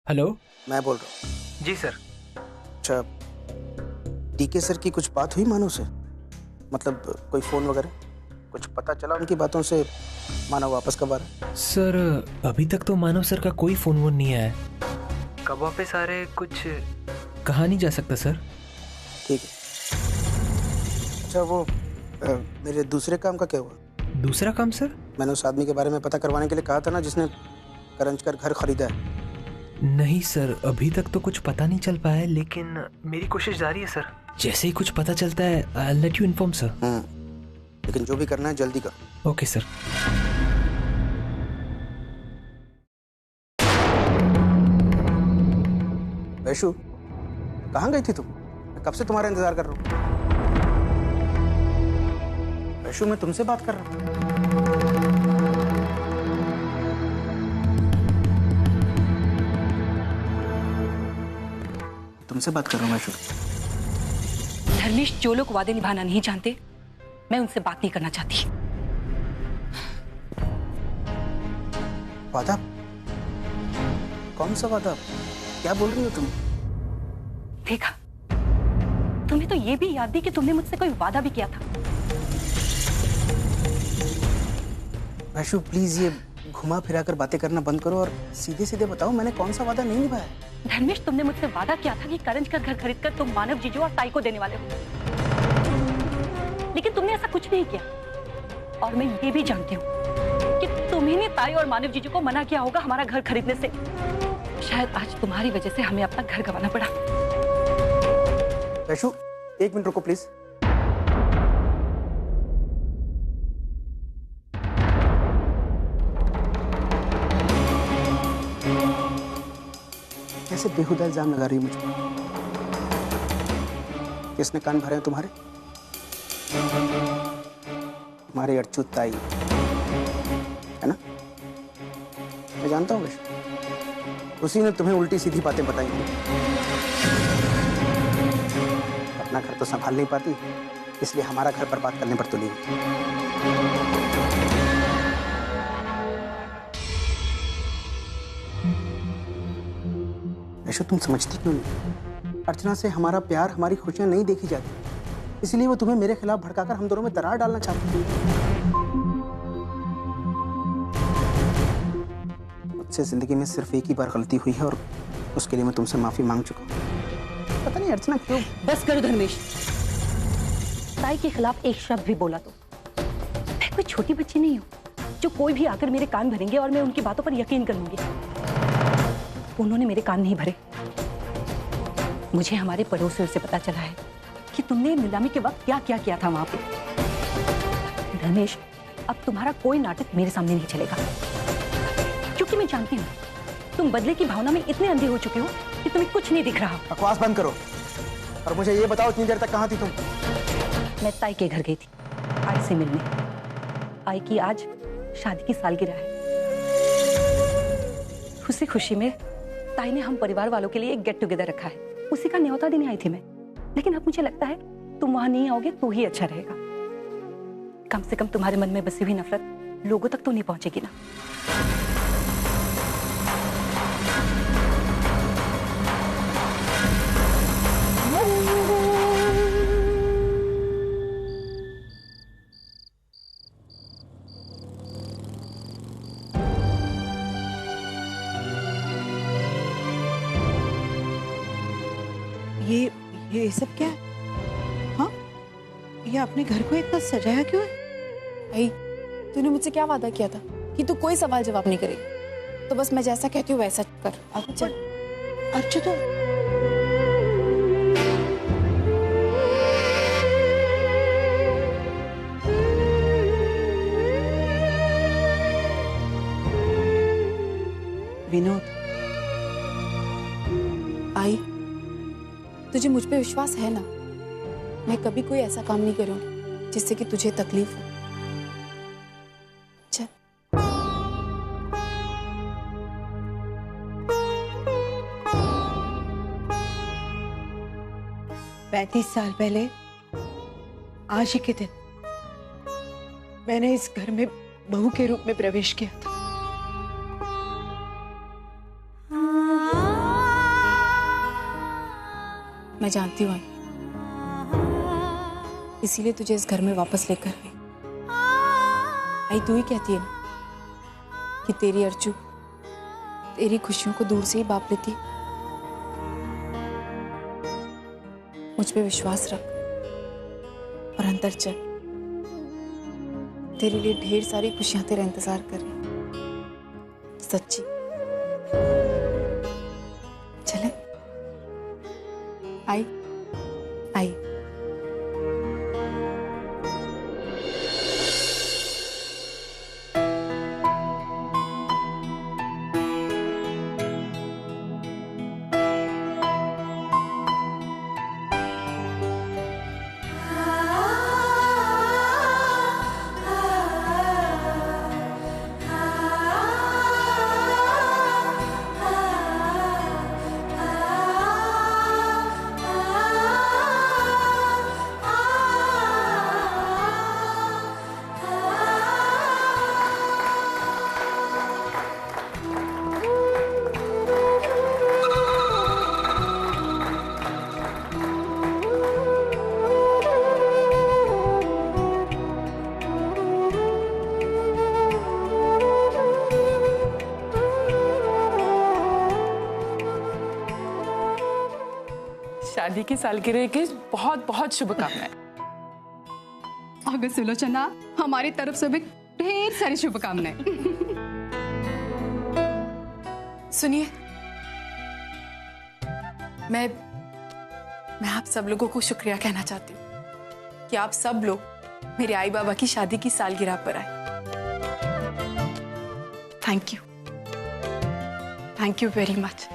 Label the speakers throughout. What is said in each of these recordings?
Speaker 1: Hello.
Speaker 2: मैं बोल रहा हूँ।
Speaker 1: जी सर।
Speaker 2: अच्छा, टीके सर की कुछ बात हुई मानो से? मतलब कोई फ़ोन वगैरह कुछ पता चला उनकी बातों से? मानव वापस कब आ रहा है?
Speaker 1: सर अभी तक तो मानव सर का कोई फोन वोन नहीं आया है। कब वापस आ रहे कुछ कहा नहीं जा सकता सर।
Speaker 2: ठीक है। अच्छा वो मेरे दूसरे काम का क्या हुआ?
Speaker 1: दूसरा काम सर?
Speaker 2: मैंने उस आदमी के बारे में पता करवाने के लिए कहा था ना, जिसने करंज कर घर खरीदा है।
Speaker 1: नहीं सर, अभी तक तो कुछ पता नहीं चल पाया है, लेकिन मेरी कोशिश जारी है सर। जैसे ही कुछ पता चलता है I let you inform sir.
Speaker 2: लेकिन जो भी करना है जल्दी करो।
Speaker 1: Okay sir.
Speaker 2: वैशु, कहाँ गई थी तुम? मैं कब से तुम्हारा इंतजार कर रहा हूँ। वैशु, मैं तुमसे बात कर रहा हूँ। तुमसे बात कर रहा हूँ वैशु।
Speaker 3: धर्मेश, जो लोग वादे निभाना नहीं जानते, मैं उनसे बात नहीं करना चाहती।
Speaker 2: वादा? कौन सा वादा? क्या बोल रही हो तुम?
Speaker 3: देखा, तुम्हें तो ये भी याद नहीं कि तुमने मुझसे कोई वादा भी किया था।
Speaker 2: वैशु प्लीज ये घुमा फिरा कर बातें करना बंद करो और सीधे सीधे बताओ मैंने कौन सा वादा नहीं निभाया।
Speaker 3: धर्मेश, तुमने मुझसे वादा किया था कि करंज का घर खरीदकर तुम मानव, जीजू और ताई को देने वाले हो, लेकिन तुमने ऐसा कुछ नहीं किया। और मैं ये भी जानती हूँ कि तुम्ही ने ताई और मानव जीजू को मना किया होगा हमारा घर खरीदने से। शायद आज तुम्हारी वजह से हमें अपना घर गंवाना पड़ा।
Speaker 2: वैशु, एक मिनट रुको प्लीज। कैसे बेहुदा इल्जाम लगा रही है मुझ पर? किसने कान भरे हैं तुम्हारे? तुम्हारे अड़चूत ताई है ना? मैं जानता हूँ वैशु, उसी ने तुम्हें उल्टी सीधी बातें बताई हैं। अपना घर तो संभाल नहीं पाती, इसलिए हमारा घर बर्बाद करने पर तुली। वैशु, तुम समझती क्यों नहीं? अर्चना से हमारा प्यार, हमारी खुशियां नहीं देखी जाती, इसलिए वो तुम्हें मेरे खिलाफ भड़काकर हम दोनों में दरार डालना चाहती थी। मुझसे जिंदगी में सिर्फ एक ही बार गलती हुई है और उसके लिए मैं तुमसे माफी मांग चुका हूँ। पता नहीं अर्चना क्यों।
Speaker 3: बस करो धर्मेश, ताई के खिलाफ एक शब्द भी बोला तो मैं कोई छोटी बच्ची नहीं हूँ जो कोई भी आकर मेरे कान भरेंगे और मैं उनकी बातों पर यकीन कर लूंगी। उन्होंने मेरे कान नहीं भरे। मुझे हमारे पड़ोसियों से पता चला है कि तुमने नीलामी के वक्त क्या क्या किया था वहां पे। धर्मेश, अब तुम्हारा कोई नाटक मेरे सामने नहीं चलेगा, क्योंकि मैं जानती हूँ तुम बदले की भावना में इतने अंधे हो चुके हो कि तुम्हें कुछ नहीं दिख रहा।
Speaker 2: बकवास बंद करो और मुझे ये बताओ इतनी देर तक कहाँ थी तुम?
Speaker 3: मैं ताई के घर गई थी आई से मिलने। आई की आज शादी की सालगिरह है। खुशी खुशी में ताई ने हम परिवार वालों के लिए एक गेट टुगेदर रखा है, उसी का न्योता देने आई थी मैं। लेकिन अब मुझे लगता है तुम वहां नहीं आओगे तो ही अच्छा रहेगा। कम से कम तुम्हारे मन में बसी हुई नफरत लोगों तक तो नहीं पहुंचेगी ना।
Speaker 4: ये सब क्या है? हाँ, ये अपने घर को इतना सजाया क्यों है?
Speaker 5: भाई, तूने मुझसे क्या वादा किया था कि तू कोई सवाल जवाब नहीं करेगी, तो बस मैं जैसा कहती हूँ वैसा कर। अब चल।
Speaker 4: अच्छा तो विनोद,
Speaker 5: आई, तुझे मुझ पे विश्वास है ना? मैं कभी कोई ऐसा काम नहीं करूंगी जिससे कि तुझे तकलीफ हो। चल।
Speaker 4: 35 साल पहले आज ही के दिन मैंने इस घर में बहू के रूप में प्रवेश किया था।
Speaker 5: मैं जानती हूँ आई, इसीलिए तुझे इस घर में वापस लेकर आई। आई तू ही कहती है ना कि तेरी अर्जू तेरी खुशियों को दूर से ही बाप लेती है। मुझ पे विश्वास रख और अंदर चल, तेरे लिए ढेर सारी खुशियां तेरा इंतजार कर रही हैं। सच्ची चले आई आई।
Speaker 6: शादी की सालगिरह की बहुत बहुत शुभकामनाएं।
Speaker 7: अगर सुलोचना हमारी तरफ से भी ढेर सारी शुभकामनाएं।
Speaker 5: सुनिए, मैं आप सब लोगों को शुक्रिया कहना चाहती हूँ कि आप सब लोग मेरे आई बाबा की शादी की सालगिरह पर आए। Thank you very much.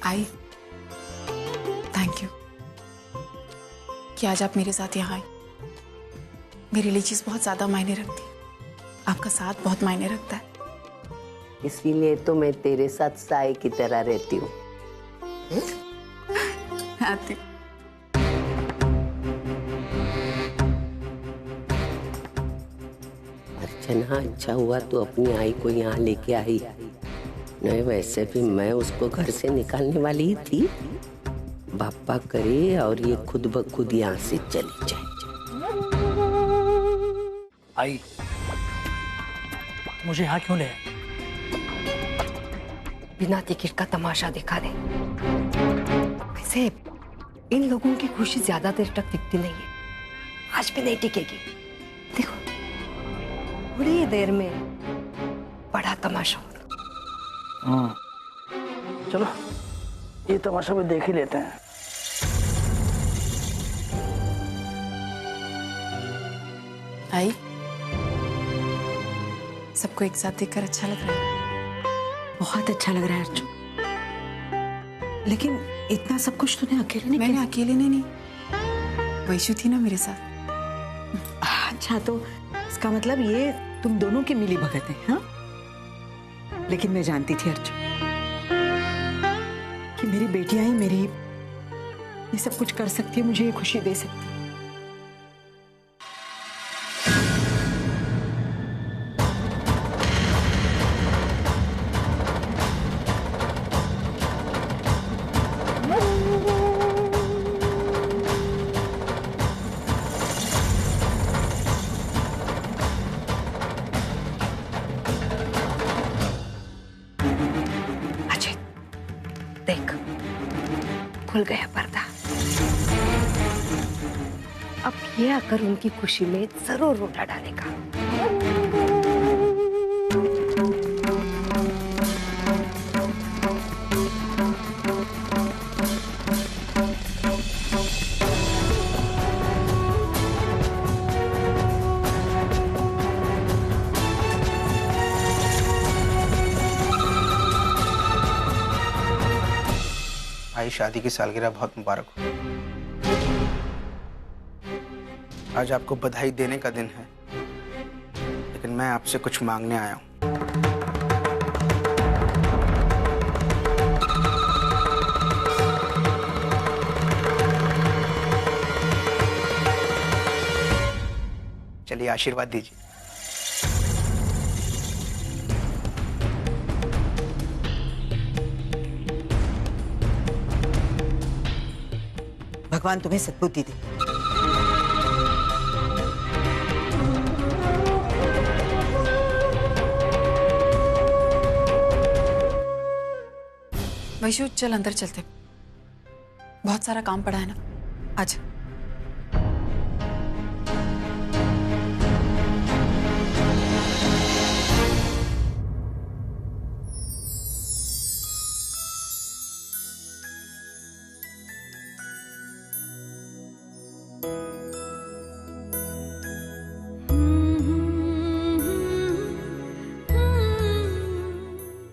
Speaker 5: I thank you कि आज आप मेरे साथ यहाँ आए। मेरे लिए चीज बहुत ज्यादा मायने रखती है, आपका साथ बहुत मायने रखता है।
Speaker 8: इसीलिए तो मैं तेरे साथ साए की तरह रहती हूँ।
Speaker 5: आती हूँ।
Speaker 8: अर्चना, अच्छा हुआ तू अपनी आई को यहाँ लेके आई, नहीं वैसे भी मैं उसको घर से निकालने वाली ही थी। बापा करे और ये खुद ब खुद यहाँ से चली जाए।
Speaker 1: आई, मुझे यहाँ क्यों ले आए?
Speaker 3: बिना टिकट का तमाशा दिखा रहे। वैसे इन लोगों की खुशी ज्यादा देर तक टिकती नहीं है, आज भी नहीं टिकेगी। देखो थोड़ी देर में बड़ा तमाशा होगा।
Speaker 2: चलो ये तमाशा भी देख ही लेते हैं।
Speaker 5: आई सबको एक साथ देखकर अच्छा लग रहा है।
Speaker 4: बहुत अच्छा लग रहा है अर्जुन, लेकिन इतना सब कुछ तूने अकेले नहीं
Speaker 5: मैंने अकेले नहीं, वैशु थी ना मेरे साथ।
Speaker 4: अच्छा तो इसका मतलब ये तुम दोनों की मिली भगत है, हाँ? लेकिन मैं जानती थी अर्जुन कि मेरी बेटियां ही मेरी ये सब कुछ कर सकती है, मुझे ये खुशी दे सकती है।
Speaker 3: देख खुल गया पर्दा। अब ये आकर उनकी खुशी में जरूर रोटा डालेगा।
Speaker 2: भाई शादी की सालगिरह बहुत मुबारक हो। आज आपको बधाई देने का दिन है, लेकिन मैं आपसे कुछ मांगने आया हूं। चलिए आशीर्वाद दीजिए।
Speaker 4: भगवान तुम्हें सद्बुद्धि दे।
Speaker 5: वैशु चल अंदर चलते, बहुत सारा काम पड़ा है ना। आज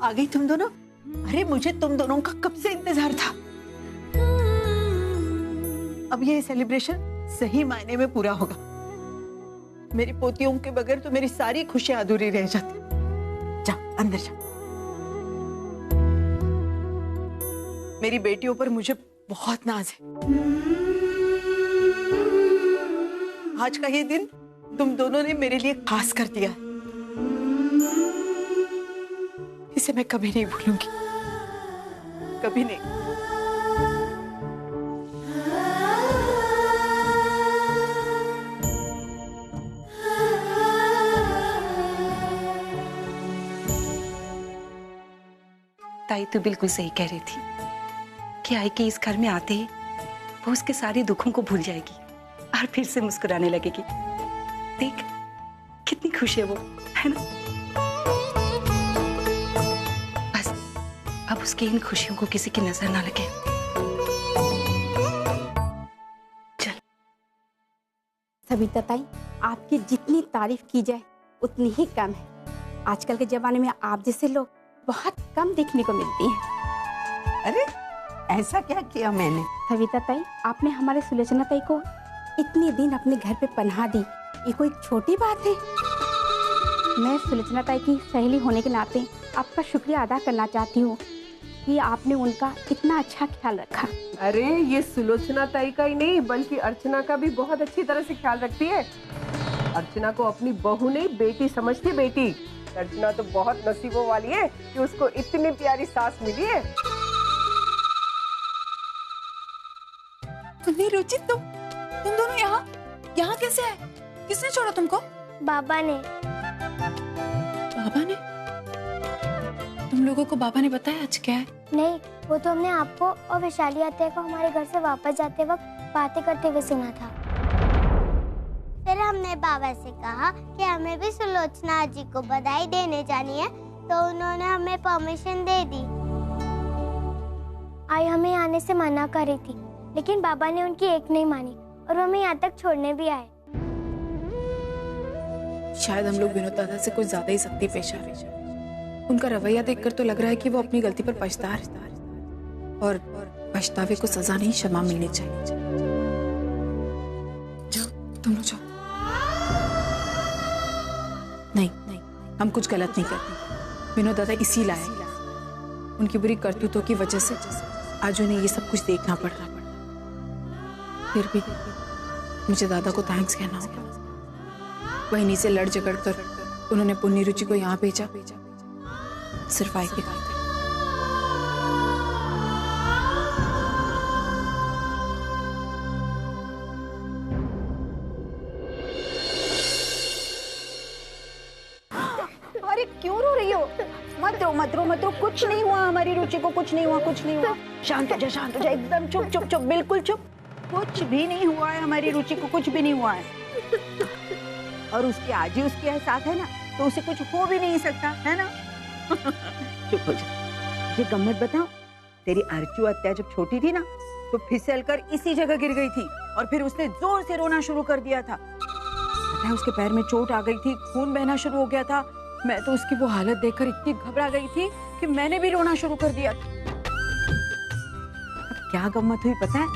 Speaker 4: आ गई तुम दोनों? अरे मुझे तुम दोनों का कब से इंतजार था। अब ये सेलिब्रेशन सही मायने में पूरा होगा। मेरी पोतियों के बगैर तो मेरी सारी खुशियां अधूरी रह जाती। जा अंदर जा। मेरी बेटियों पर मुझे बहुत नाज है। आज का ये दिन तुम दोनों ने मेरे लिए खास कर दिया है। इसे मैं कभी नहीं भूलूंगी, कभी नहीं।
Speaker 3: ताई तो बिल्कुल सही कह रही थी कि आई के इस घर में आते ही वो उसके सारे दुखों को भूल जाएगी और फिर से मुस्कुराने लगेगी। देख कितनी खुश है वो, है ना? बस अब उसकी इन खुशियों को किसी की नजर ना लगे। चल।
Speaker 9: सविता ताई, आपकी जितनी तारीफ की जाए उतनी ही कम है। आजकल के जमाने में आप जैसे लोग बहुत कम देखने को मिलती हैं।
Speaker 4: अरे ऐसा क्या किया मैंने?
Speaker 9: सविता ताई, आपने हमारे सुलोचना ताई को इतने दिन अपने घर पे पनाह दी, ये कोई छोटी बात है? मैं सुलोचना ताई की सहेली होने के नाते आपका शुक्रिया अदा करना चाहती हूँ कि आपने उनका इतना अच्छा ख्याल रखा।
Speaker 10: अरे ये सुलोचना ताई का ही नहीं बल्कि अर्चना का भी बहुत अच्छी तरह से ख्याल रखती है। अर्चना को अपनी बहू नहीं बेटी समझती। बेटी अर्चना तो बहुत नसीबों वाली है कि उसको इतनी प्यारी सास मिली है।
Speaker 5: रुचि, तुम दोनों यहाँ कैसे आए? किसने छोड़ा तुमको?
Speaker 11: बाबा ने।
Speaker 5: बाबा ने? तुम लोगों को बाबा ने बताया आज क्या है?
Speaker 11: नहीं, वो तो हमने आपको और वैशाली अत्या को हमारे घर से वापस जाते वक्त बातें करते हुए सुना था। फिर हमने बाबा से कहा कि हमें भी सुलोचना जी को बधाई देने जानी है, तो उन्होंने हमें परमिशन दे दी। आई हमें आने से मना कर रही थी, लेकिन बाबा ने उनकी एक नहीं मानी और वो हमें यहाँ तक छोड़ने भी आए।
Speaker 5: शायद हम लोग विनोद दादा से कुछ ज्यादा ही सख्ती पेश आ रहे। उनका रवैया देखकर तो लग रहा है कि वो अपनी गलती पर पछता है और पछतावे को सजा नहीं क्षमा मिलनी चाहिए। जाओ तुम लोग जाओ। नहीं, हम कुछ गलत नहीं करते। विनोद दादा इसी लायक, उनकी बुरी करतूतों की वजह से आज उन्हें ये सब कुछ देखना पड़ रहा है। फिर भी मुझे दादा को थैंक्स कहना होगा। वहीं नीचे लड़ झगड़ कर उन्होंने पुन्नी रुचि को यहाँ भेजा, सिर्फ आई के खातिर।
Speaker 4: अरे क्यों रो रही हो? मत रो, कुछ नहीं हुआ। हमारी रुचि को कुछ नहीं हुआ। शांत हो जा, एकदम चुप, बिल्कुल चुप। कुछ भी नहीं हुआ है, हमारी रुचि को कुछ भी नहीं हुआ है। और उसकी आज ही उसके साथ है ना, तो उसे कुछ हो भी नहीं सकता, है ना? चुप हो जा। ये गम्मत बताओ, तेरी अर्चू अत्या जब छोटी थी ना, तो फिसल कर इसी जगह गिर गई थी और फिर उसने जोर से रोना शुरू कर दिया था। उसके पैर में चोट आ गई थी, खून बहना शुरू हो गया था। मैं तो उसकी वो हालत देखकर इतनी घबरा गई थी कि मैंने भी रोना शुरू कर दिया था। अब क्या गम्मत हुई पता है?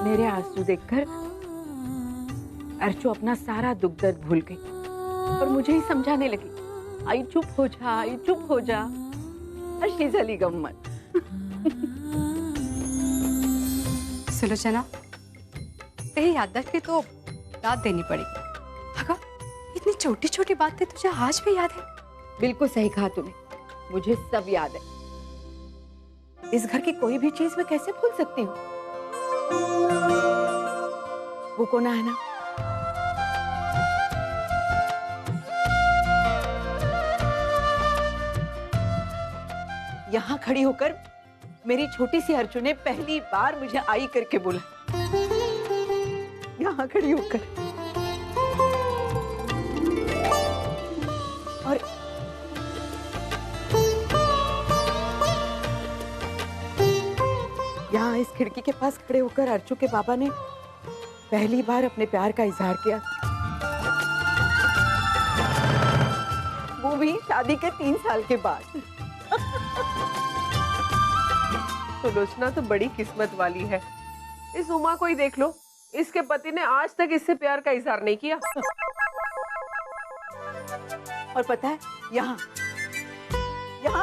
Speaker 4: मेरे आंसू देखकर अर्चू अपना सारा दुख दर्द भूल गई और मुझे ही समझाने लगी, आई चुप हो जा। अच्छी चली गम्मत।
Speaker 7: सुलोचना, तेरी याददाश्त की तो याद देनी पड़ेगी। अगर इतनी छोटी छोटी बातें तुझे आज भी याद है?
Speaker 4: बिल्कुल सही कहा तूने, मुझे सब याद है। इस घर की कोई भी चीज मैं कैसे भूल सकती हूँ? वो कौन है ना? यहाँ खड़ी होकर मेरी छोटी सी अर्चू ने पहली बार मुझे आई करके बोला। यहाँ खड़ी होकर। और यहाँ इस खिड़की के पास खड़े होकर अर्चू के पापा ने पहली बार अपने प्यार का इजहार किया, वो भी शादी के 3 साल के बाद।
Speaker 10: सुलोचना तो बड़ी किस्मत वाली है। इस उमा को ही देख लो, इसके पति ने आज तक इससे प्यार का इजहार नहीं किया।
Speaker 4: और पता है, यहाँ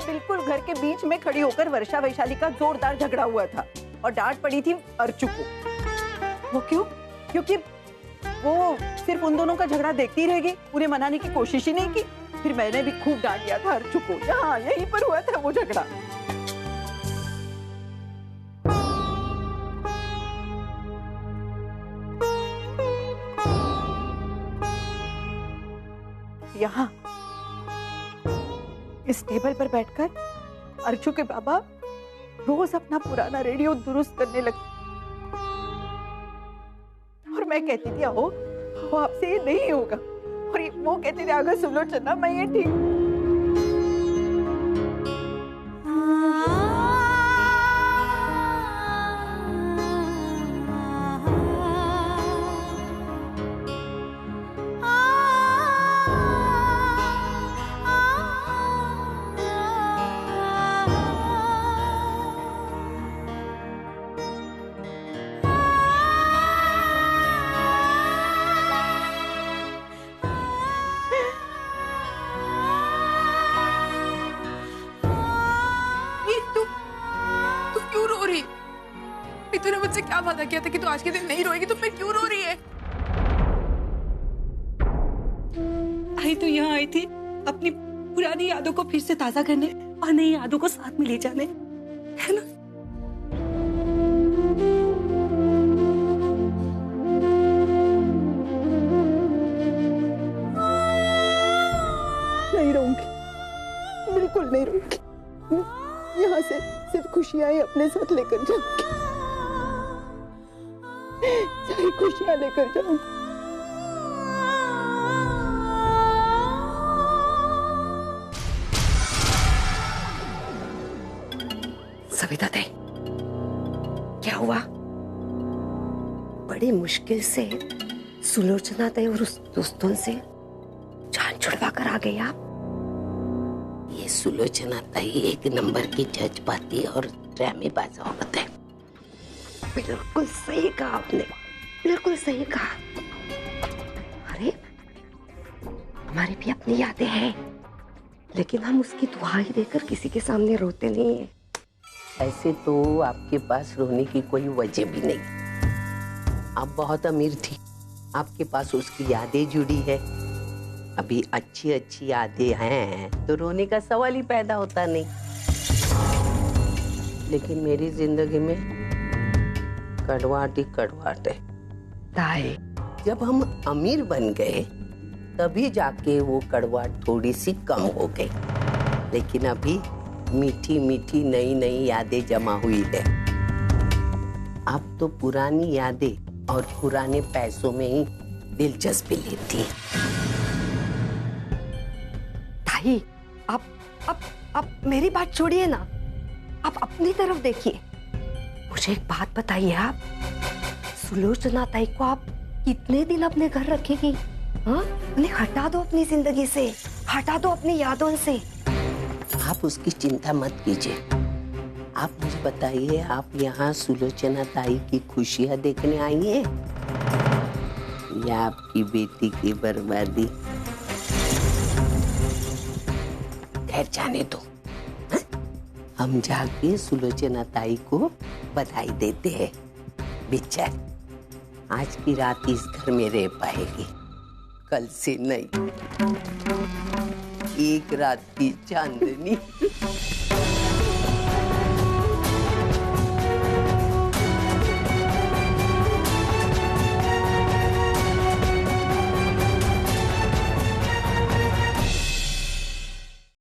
Speaker 4: बिल्कुल घर के बीच में खड़ी होकर वर्षा वैशाली का जोरदार झगड़ा हुआ था और डांट पड़ी थी अर्चू को। वो क्यों? क्योंकि वो सिर्फ उन दोनों का झगड़ा देखती रहेगी, उन्हें मनाने की कोशिश ही नहीं की। फिर मैंने भी खूब डांट दिया था अर्चू को। यहाँ यहीं पर हुआ था वो झगड़ा। यहाँ इस टेबल पर बैठकर अर्चू के बाबा रोज अपना पुराना रेडियो दुरुस्त करने लगे और मैं कहती थी आओ, वो आपसे ये नहीं होगा, और वो कहते थे अगर सुलोचना मैं ये ठीक।
Speaker 5: तूने मुझसे क्या वादा किया था कि तू आज के दिन नहीं रोएगी, तो फिर क्यों रो रही है?
Speaker 3: आई तो यहाँ आई थी अपनी पुरानी यादों को फिर से ताजा करने और नई यादों को साथ में ले जाने, है ना?
Speaker 4: नहीं रहूंगी, बिल्कुल नहीं रहूंगी। यहाँ से सिर्फ खुशियां ही अपने साथ लेकर जाऊंगी, सारी खुशियां लेकर जाऊंगी।
Speaker 8: सविता दे, क्या हुआ? बड़ी मुश्किल से सुलोचना दे और उस दोस्तों से जान छुड़वा कर आ गई आप। ये सुलोचना ताई एक नंबर की जज्बाती और ड्रामेबाज औरत है। बिल्कुल सही कहा आपने, बिल्कुल सही कहा। अरे हमारी भी अपनी यादें हैं, लेकिन हम उसकी दुहाई देकर किसी के सामने रोते नहीं हैं। ऐसे तो आपके पास रोने की कोई वजह भी नहीं। आप बहुत अमीर थी, आपके पास उसकी यादें जुड़ी है। अभी अच्छी अच्छी यादें हैं तो रोने का सवाल ही पैदा होता नहीं। लेकिन मेरी जिंदगी में कड़वाहट ही कड़वाहट है। ताई, जब हम अमीर बन गए तभी जाके वो कड़वाहट थोड़ी सी कम हो गई, लेकिन अभी मीठी मीठी नई नई यादें जमा हुई है। अब तो पुरानी यादें और पुराने पैसों में ही दिलचस्पी लेती है।
Speaker 12: ताई, आप मेरी बात छोड़िए ना, आप अपनी तरफ देखिए। मुझे एक बात बताइए, आप सुलोचना ताई को आप कितने दिन अपने घर रखेगी? हाँ, उन्हें हटा दो अपनी जिंदगी से, हटा दो अपनी यादों से।
Speaker 8: आप उसकी चिंता मत कीजिए। आप मुझे बताइए, आप यहाँ सुलोचना ताई की खुशियाँ देखने आई हैं या आपकी बेटी की बर्बादी? खैर जाने दो, हम जाके सुलोचना ताई को बधाई देते हैं। बेचारी आज की रात इस घर में रह पाएगी, कल से नहीं। एक रात की चांदनी।